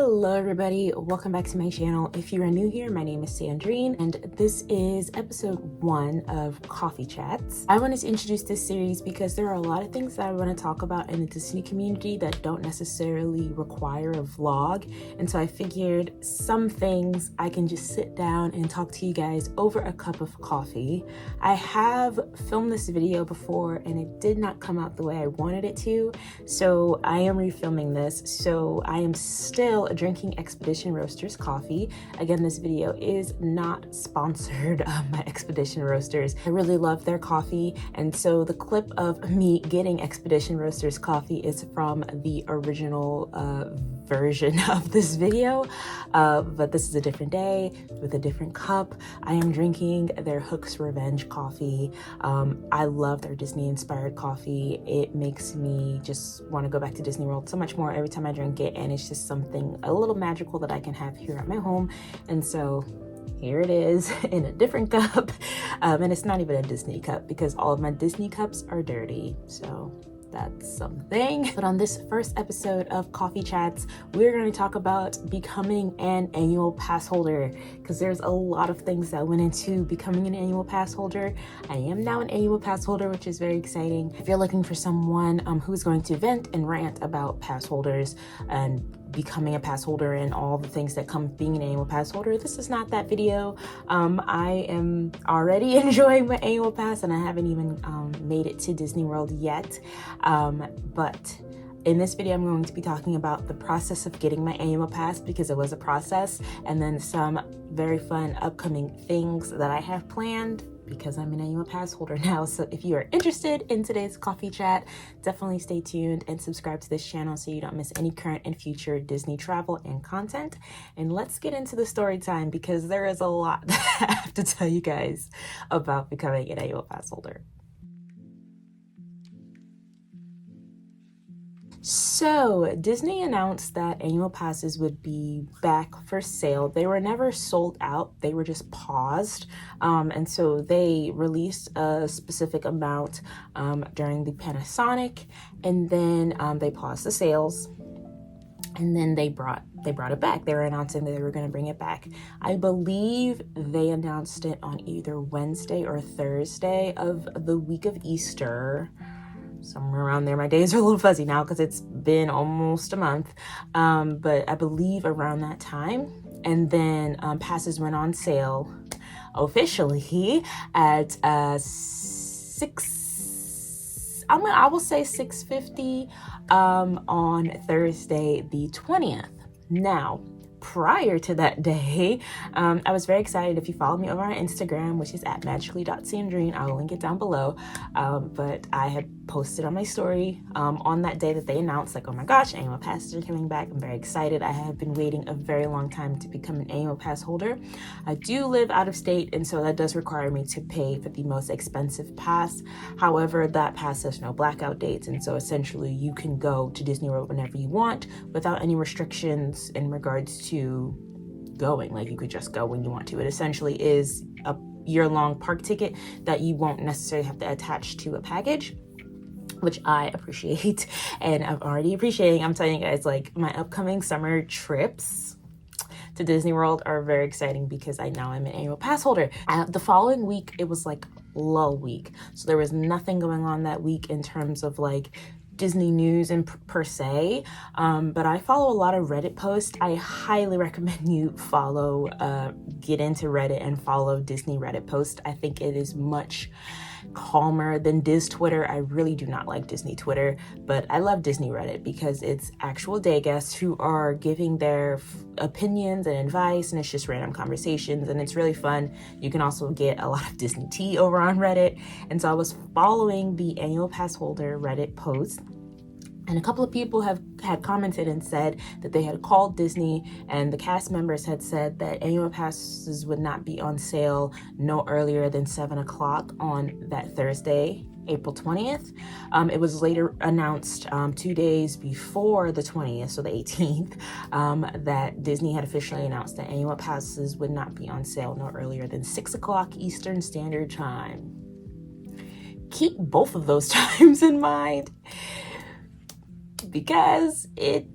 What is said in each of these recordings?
Hello everybody, welcome back to my channel. If you are new here, my name is Sandrine and this is episode 1 of Coffee Chats. I wanted to introduce this series because there are a lot of things that I want to talk about in the Disney community that don't necessarily require a vlog, and so I figured some things I can just sit down and talk to you guys over a cup of coffee. I have filmed this video before and it did not come out the way I wanted it to, so I am refilming this. So I am still drinking Expedition Roasters coffee. Again, this video is not sponsored by Expedition Roasters. I really love their coffee, and so the clip of me getting Expedition Roasters coffee is from the original version of this video, but this is a different day with a different cup. I am drinking their Hook's Revenge coffee. I love their Disney inspired coffee. It makes me just want to go back to Disney World so much more every time I drink it, and it's just something a little magical that I can have here at my home. And so here it is in a different cup, and it's not even a Disney cup because all of my Disney cups are dirty, so that's something. But on this first episode of Coffee Chats, we're going to talk about becoming an annual pass holder, because there's a lot of things that went into becoming an annual pass holder. I am now an annual pass holder, which is very exciting. If you're looking for someone who's going to vent and rant about pass holders and becoming a pass holder and all the things that come with being an annual pass holder, this is not that video. I am already enjoying my annual pass and I haven't even made it to Disney World yet. But in this video, I'm going to be talking about the process of getting my annual pass, because it was a process, and then some very fun upcoming things that I have planned because I'm an annual pass holder now. So if you are interested in today's coffee chat, definitely stay tuned and subscribe to this channel so you don't miss any current and future Disney travel and content. And let's get into the story time, because there is a lot that I have to tell you guys about becoming an annual pass holder. So Disney announced that annual passes would be back for sale. They were never sold out, they were just paused. And so they released a specific amount during the Panasonic, and then they paused the sales, and then they brought it back. They were announcing that they were going to bring it back. I believe they announced it on either Wednesday or Thursday of the week of Easter, somewhere around there. My days are a little fuzzy now because it's been almost a month, but I believe around that time. And then passes went on sale officially at I will say $650 on Thursday the 20th. Now, prior to that day, I was very excited. If you follow me over on Instagram, which is at magically.sandrine, I will link it down below. But I had posted on my story on that day that they announced, like, oh my gosh, annual passes are coming back. I'm very excited. I have been waiting a very long time to become an annual pass holder. I do live out of state, and so that does require me to pay for the most expensive pass. However, that pass has no blackout dates, and so essentially you can go to Disney World whenever you want without any restrictions in regards to going. Like, you could just go when you want to. It essentially is a year-long park ticket that you won't necessarily have to attach to a package, which I appreciate, and I'm already appreciating. I'm telling you guys, like, my upcoming summer trips to Disney World are very exciting because I now am an annual pass holder. The following week, it was like lull week, so there was nothing going on that week in terms of like Disney news and per se, but I follow a lot of Reddit posts. I highly recommend you follow, get into Reddit and follow Disney Reddit posts. I think it is much calmer than Diz Twitter. I really do not like Disney Twitter, but I love Disney Reddit because it's actual day guests who are giving their opinions and advice, and it's just random conversations, and it's really fun. You can also get a lot of Disney tea over on Reddit, and so I was following the annual pass holder Reddit post, and a couple of people had commented and said that they had called Disney, and the cast members had said that annual passes would not be on sale no earlier than 7 o'clock on that Thursday, April 20th. It was later announced 2 days before the 20th, so the 18th, that Disney had officially announced that annual passes would not be on sale no earlier than 6 o'clock Eastern Standard Time. Keep both of those times in mind, because it's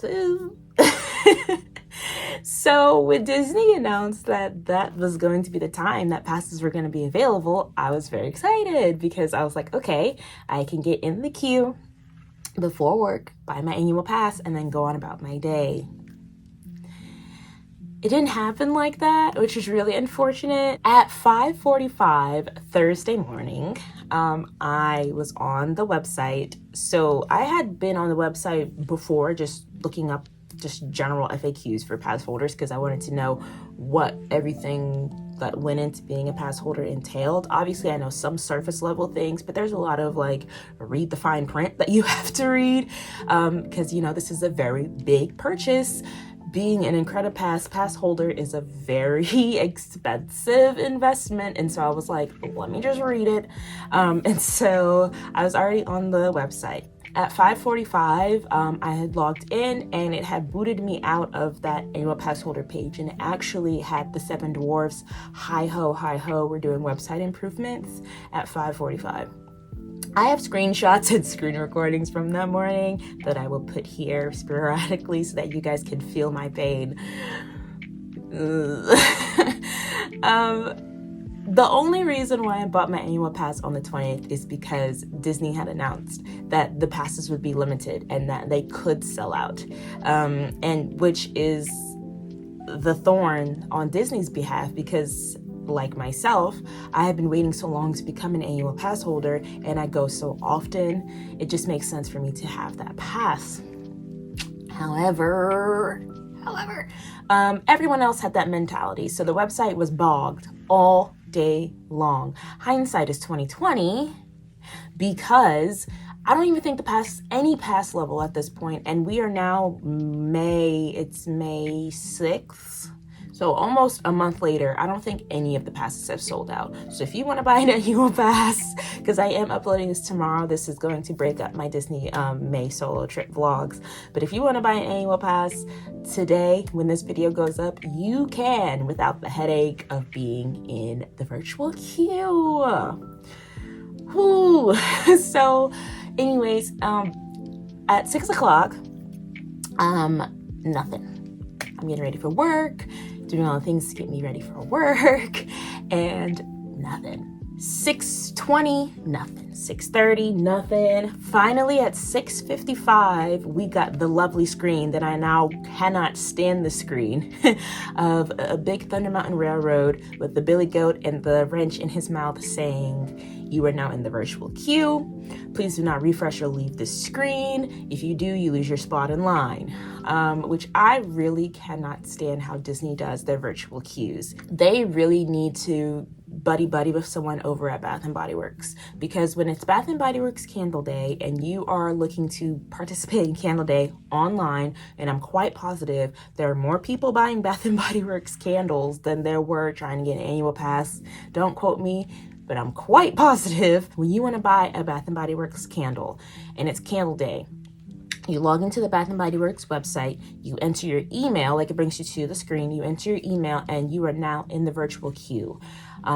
expensive. So when Disney announced that that was going to be the time that passes were going to be available, I was very excited because I was like, okay, I can get in the queue before work, buy my annual pass, and then go on about my day. It didn't happen like that, which is really unfortunate. At 5:45 Thursday morning, I was on the website. So I had been on the website before, just looking up just general FAQs for pass holders because I wanted to know what everything that went into being a pass holder entailed. Obviously, I know some surface level things, but there's a lot of like read the fine print that you have to read because, you know, this is a very big purchase. Being an Incredipass pass holder is a very expensive investment. And so I was like, let me just read it. And so I was already on the website. At 5:45, I had logged in and it had booted me out of that annual pass holder page, and it actually had the Seven Dwarfs, hi ho, we're doing website improvements at 5:45. I have screenshots and screen recordings from that morning that I will put here sporadically so that you guys can feel my pain. The only reason why I bought my annual pass on the 20th is because Disney had announced that the passes would be limited and that they could sell out, and which is the thorn on Disney's behalf because, like myself, I have been waiting so long to become an annual pass holder and I go so often, it just makes sense for me to have that pass. However, everyone else had that mentality, so the website was bogged all day long. Hindsight is 2020 because I don't even think any pass level at this point, and we are now May 6th. So almost a month later, I don't think any of the passes have sold out. So if you want to buy an annual pass, because I am uploading this tomorrow, this is going to break up my Disney May solo trip vlogs. But if you want to buy an annual pass today, when this video goes up, you can without the headache of being in the virtual queue. Whew. So anyways, at 6 o'clock, nothing. I'm getting ready for work, doing all the things to get me ready for work, and nothing. 6:20, nothing. 6:30, nothing. Finally, at 6:55, we got the lovely screen that I now cannot stand, the screen of a big Thunder Mountain Railroad with the billy goat and the wrench in his mouth saying, "You are now in the virtual queue. Please do not refresh or leave the screen. If you do, you lose your spot in line." Which I really cannot stand how Disney does their virtual queues. They really need to buddy with someone over at Bath & Body Works, because when it's Bath & Body Works Candle Day and you are looking to participate in Candle Day online, and I'm quite positive there are more people buying Bath & Body Works candles than there were trying to get an annual pass. Don't quote me, but I'm quite positive when you want to buy a Bath & Body Works candle and it's Candle Day, you log into the Bath & Body Works website, you enter your email, like it brings you to the screen, you enter your email, and you are now in the virtual queue.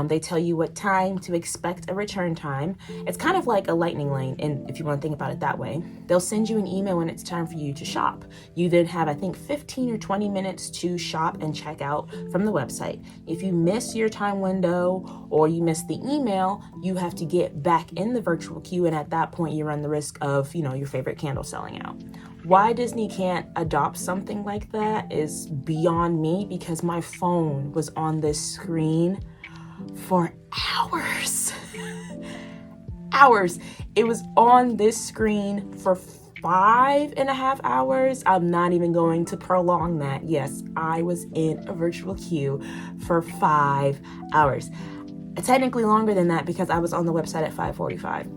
They tell you what time to expect a return time. It's kind of like a lightning lane, and if you want to think about it that way, they'll send you an email when it's time for you to shop. You then have, I think, 15 or 20 minutes to shop and check out from the website. If you miss your time window or you miss the email, you have to get back in the virtual queue, and at that point, you run the risk of, your favorite candle selling out. Why Disney can't adopt something like that is beyond me, because my phone was on this screen for hours. Hours. It was on this screen for 5.5 hours. I'm not even going to prolong that. Yes, I was in a virtual queue for 5 hours. Technically longer than that because I was on the website at 5:45.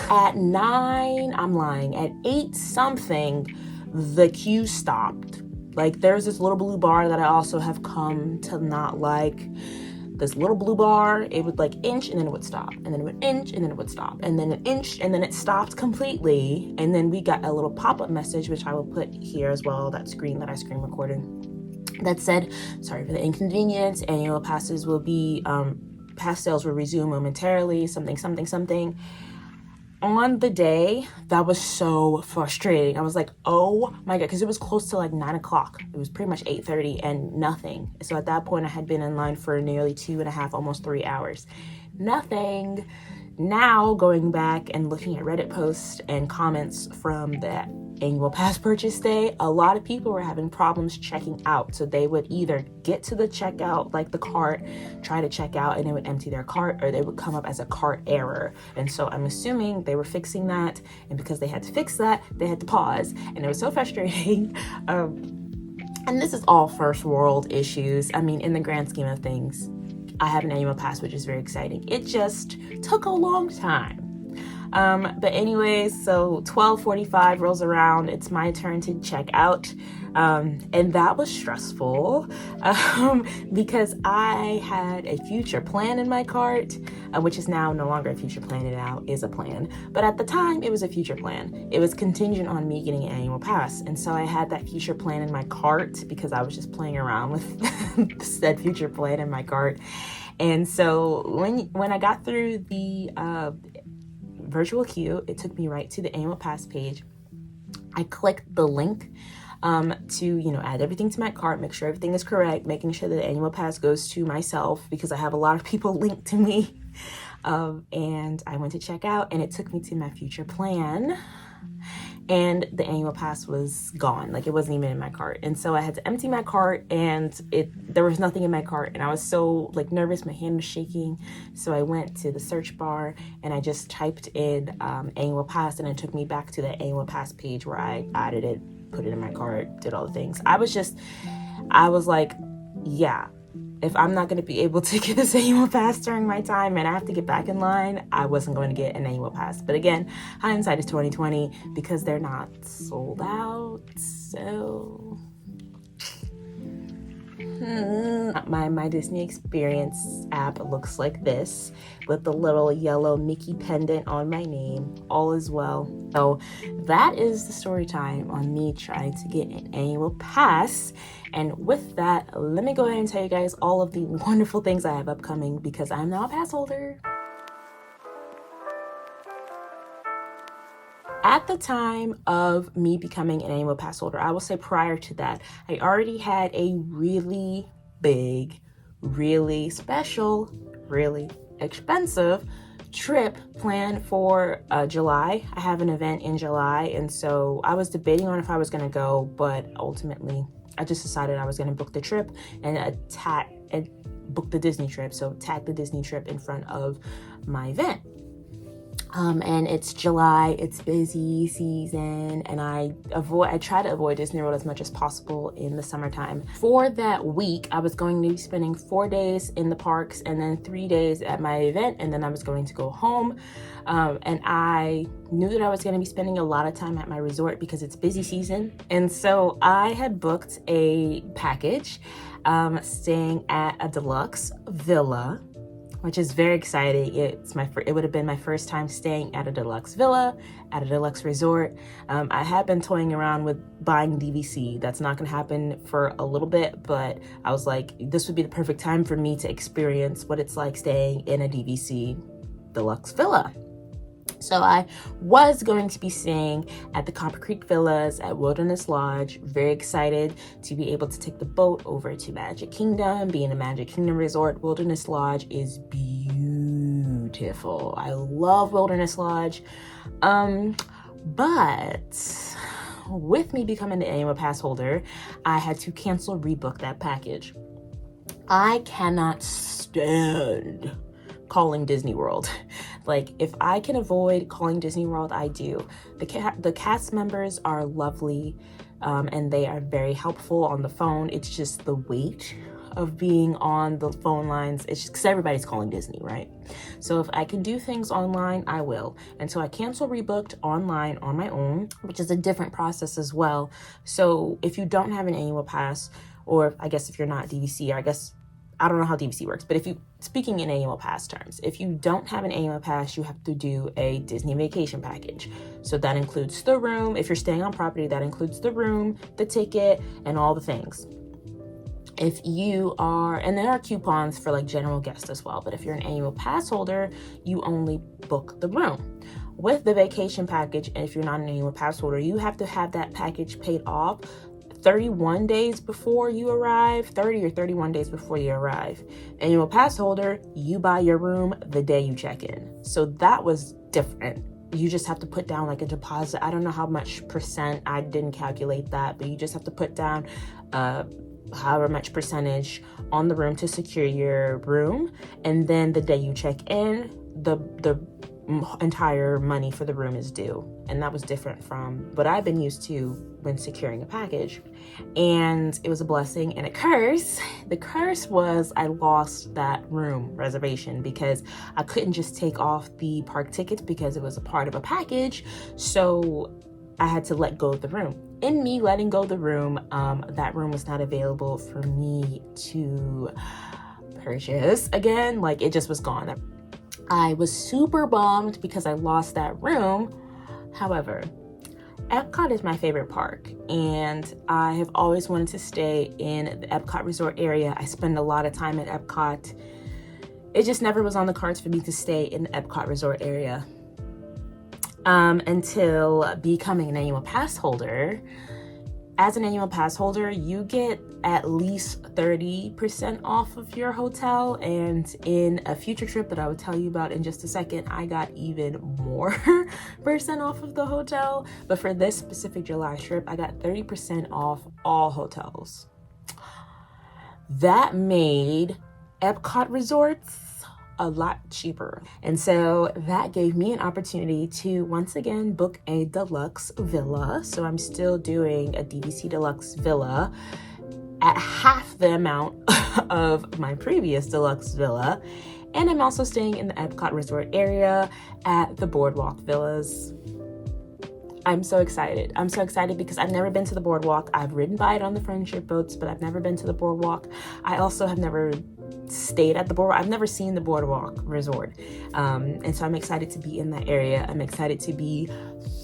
At 9, I'm lying, at 8 something, the queue stopped. Like, there's this little blue bar that I also have come to not like. This little blue bar, it would like inch and then it would stop, and then it would inch and then it would stop, and then an inch and then it stopped completely. And then we got a little pop-up message, which I will put here as well, that I screen recorded, that said, "Sorry for the inconvenience, annual passes will be, pass sales will resume momentarily, something. on the day, that was so frustrating. I was like, oh my God, because it was close to like 9 o'clock. It was pretty much 8:30 and nothing. So at that point, I had been in line for nearly 2.5, almost 3 hours. Nothing. Now going back and looking at Reddit posts and comments from that annual pass purchase day, a lot of people were having problems checking out. So they would either get to the checkout, like the cart, try to check out, and it would empty their cart, or they would come up as a cart error. And so I'm assuming they were fixing that, and because they had to fix that, they had to pause, and it was so frustrating. And this is all first world issues. I mean, in the grand scheme of things, I have an annual pass, which is very exciting. It just took a long time. But anyways, so 12:45 rolls around. It's my turn to check out. And that was stressful because I had a future plan in my cart, which is now no longer a future plan. It now is a plan. But at the time, it was a future plan. It was contingent on me getting an annual pass. And so I had that future plan in my cart because I was just playing around with said future plan in my cart. And so when I got through the virtual queue, it took me right to the annual pass page. I clicked the link to, add everything to my cart, make sure everything is correct, making sure that the annual pass goes to myself because I have a lot of people linked to me. And I went to check out, and it took me to my future plan. And the annual pass was gone. Like, it wasn't even in my cart. And so I had to empty my cart, and there was nothing in my cart. And I was so nervous, my hand was shaking. So I went to the search bar and I just typed in annual pass, and it took me back to the annual pass page where I added it, put it in my cart, did all the things. I was like, yeah, if I'm not going to be able to get this annual pass during my time and I have to get back in line, I wasn't going to get an annual pass. But again, hindsight is 2020 because they're not sold out. So my Disney Experience app looks like this with the little yellow Mickey pendant on my name. All is well. So that is the story time on me trying to get an annual pass. And with that, let me go ahead and tell you guys all of the wonderful things I have upcoming because I'm now a pass holder. At the time of me becoming an annual pass holder, I will say prior to that, I already had a really big, really special, really expensive trip planned for July. I have an event in July, and so I was debating on if I was going to go, but ultimately I just decided I was going to book the trip and book the Disney trip. So tag the Disney trip in front of my event. And it's July, it's busy season, and I try to avoid Disney World as much as possible in the summertime. For that week, I was going to be spending 4 days in the parks and then 3 days at my event, and then I was going to go home. And I knew that I was going to be spending a lot of time at my resort because it's busy season. And so I had booked a package, staying at a deluxe villa, which is very exciting. It would have been my first time staying at a deluxe villa, at a deluxe resort. I had been toying around with buying DVC. That's not gonna happen for a little bit, but I was like, this would be the perfect time for me to experience what it's like staying in a DVC deluxe villa. So I was going to be staying at the Copper Creek Villas at Wilderness Lodge. Very excited to be able to take the boat over to Magic Kingdom. Being a Magic Kingdom resort, Wilderness Lodge is beautiful. I love Wilderness Lodge. But with me becoming the annual pass holder, I had to rebook that package. I cannot stand calling Disney World. Like, if I can avoid calling Disney World, I do. The cast members are lovely, and they are very helpful on the phone. It's just the weight of being on the phone lines. It's just because everybody's calling Disney, right? So if I can do things online, I will. And so I rebooked online on my own, which is a different process as well. So if you don't have an annual pass, or I guess if you're not DVC, I don't know how DVC works, but speaking in annual pass terms, if you don't have an annual pass, you have to do a Disney vacation package. So that includes the room. If you're staying on property, that includes the room, the ticket, and all the things. And there are coupons for general guests as well, but if you're an annual pass holder, you only book the room. with the vacation package, and if you're not an annual pass holder, you have to have that package paid off 31 days before you arrive, 30 or 31 days before you arrive. Annual pass holder, you buy your room the day you check in. So that was different. You just have to put down like a deposit. I don't know how much percent, I didn't calculate that, but you just have to put down however much percentage on the room to secure your room. And then the day you check in, the entire money for the room is due. And that was different from what I've been used to when securing a package. And it was a blessing and a curse. The curse was I lost that room reservation because I couldn't just take off the park tickets because it was a part of a package. So I had to let go of the room. In me letting go of the room, that room was not available for me to purchase again. Like, it just was gone. I was super bummed because I lost that room. However, Epcot is my favorite park, and I have always wanted to stay in the Epcot resort area. I spend a lot of time at Epcot. It just never was on the cards for me to stay in the Epcot resort area until becoming an annual pass holder. As an annual pass holder, you get at least 30% off of your hotel. And in a future trip that I will tell you about in just a second, I got even more percent off of the hotel. But for this specific July trip, I got 30% off all hotels. That made Epcot resorts a lot cheaper. And so that gave me an opportunity to once again book a deluxe villa. So I'm still doing a DVC deluxe villa at half the amount of my previous deluxe villa. And I'm also staying in the Epcot resort area at the Boardwalk Villas. I'm so excited. I'm so excited because I've never been to the Boardwalk. I've ridden by it on the friendship boats, but I've never been to the Boardwalk. I also have never stayed at the Boardwalk. I've never seen the Boardwalk Resort. And so I'm excited to be in that area. I'm excited to be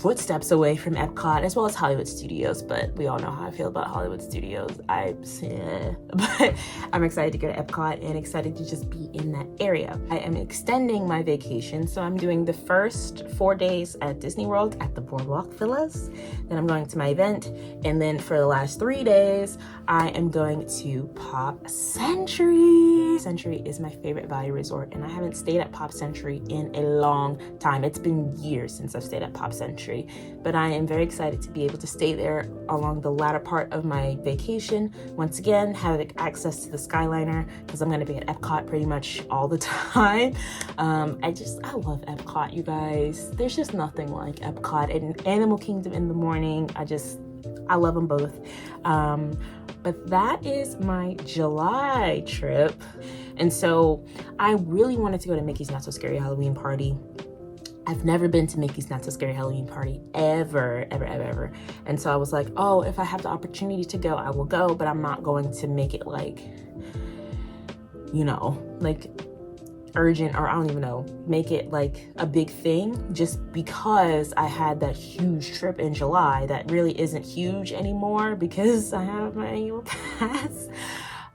footsteps away from Epcot as well as Hollywood Studios, but we all know how I feel about Hollywood Studios. But I'm excited to go to Epcot and excited to just be in that area. I am extending my vacation, so I'm doing the first 4 days at Disney World at the Boardwalk Villas. Then I'm going to my event, and then for the last 3 days, I am going to Pop Century. Century is my favorite value resort, and I haven't stayed at Pop Century in a long time. It's been years since I've stayed at Pop Century, but I am very excited to be able to stay there along the latter part of my vacation. Once again, have access to the Skyliner because I'm going to be at Epcot pretty much all the time. I love Epcot, you guys. There's just nothing like Epcot and Animal Kingdom in the morning. I love them both. But that is my July trip. And so I really wanted to go to Mickey's Not So Scary Halloween Party. I've never been to Mickey's Not So Scary Halloween Party ever. And so I was like, oh, if I have the opportunity to go, I will go, but I'm not going to make it like urgent, or I don't even know, make it like a big thing just because I had that huge trip in July that really isn't huge anymore because I have my annual pass.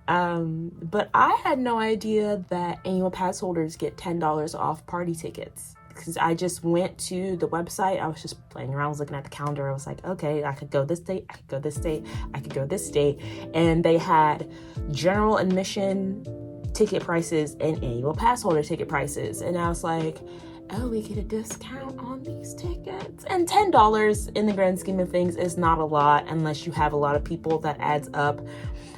But I had no idea that annual pass holders get $10 off party tickets, because I just went to the website. I was just playing around, I was looking at the calendar. I was like, okay, I could go this date, I could go this date, I could go this date. And they had general admission ticket prices and annual pass holder ticket prices. And I was like, oh, we get a discount on these tickets. And $10 in the grand scheme of things is not a lot unless you have a lot of people. That adds up.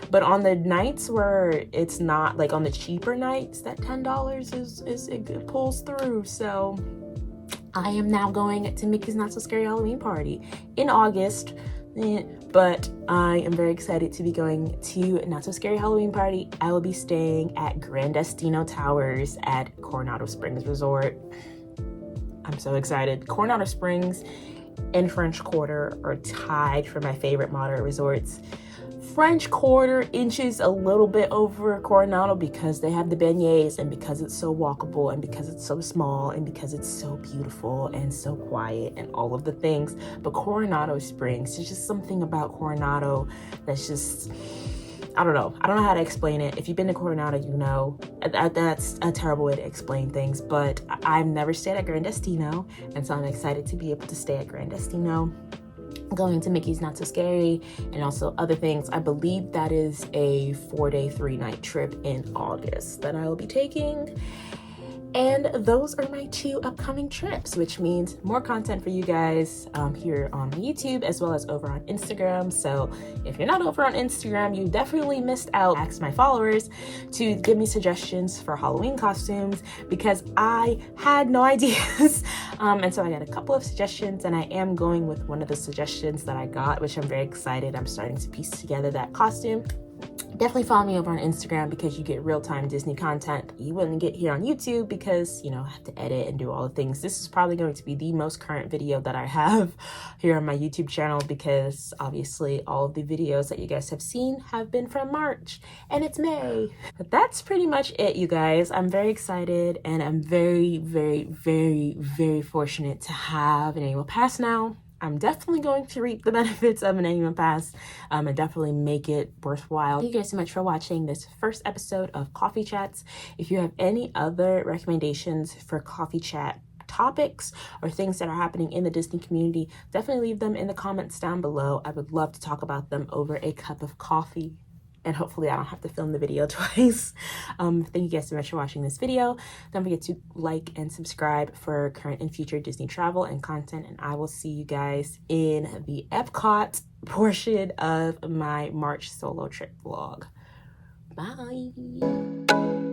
But on the nights where it's not, like on the cheaper nights, that $10 it pulls through. So I am now going to Mickey's Not So Scary Halloween Party in August. But I am very excited to be going to Not So Scary Halloween Party. I will be staying at Grand Destino Towers at Coronado Springs Resort. I'm so excited. Coronado Springs and French Quarter are tied for my favorite moderate resorts. French Quarter inches a little bit over Coronado because they have the beignets, and because it's so walkable, and because it's so small, and because it's so beautiful and so quiet and all of the things. But Coronado Springs, there's just something about Coronado that's just, I don't know. I don't know how to explain it. If you've been to Coronado, you know that's a terrible way to explain things, but I've never stayed at Gran Destino, and so I'm excited to be able to stay at Gran Destino. Going to Mickey's Not So Scary, and also other things. I believe that is a 4-day, 3-night trip in August that I will be taking. And those are my 2 upcoming trips, which means more content for you guys here on YouTube as well as over on Instagram. So if you're not over on Instagram, you definitely missed out. I asked my followers to give me suggestions for Halloween costumes because I had no ideas. And so I got a couple of suggestions, and I am going with one of the suggestions that I got, which I'm very excited. I'm starting to piece together that costume. Definitely follow me over on Instagram because you get real-time Disney content you wouldn't get here on YouTube because, you know, I have to edit and do all the things. This is probably going to be the most current video that I have here on my YouTube channel because obviously all of the videos that you guys have seen have been from March and it's May. But that's pretty much it, you guys. I'm very excited and I'm very, very, very, very fortunate to have an annual pass now. I'm definitely going to reap the benefits of an annual pass and definitely make it worthwhile. Thank you guys so much for watching this first episode of Coffee Chats. If you have any other recommendations for coffee chat topics or things that are happening in the Disney community, definitely leave them in the comments down below. I would love to talk about them over a cup of coffee. And hopefully I don't have to film the video twice. Thank you guys so much for watching this video. Don't forget to like and subscribe for current and future Disney travel and content. And I will see you guys in the Epcot portion of my March solo trip vlog. Bye.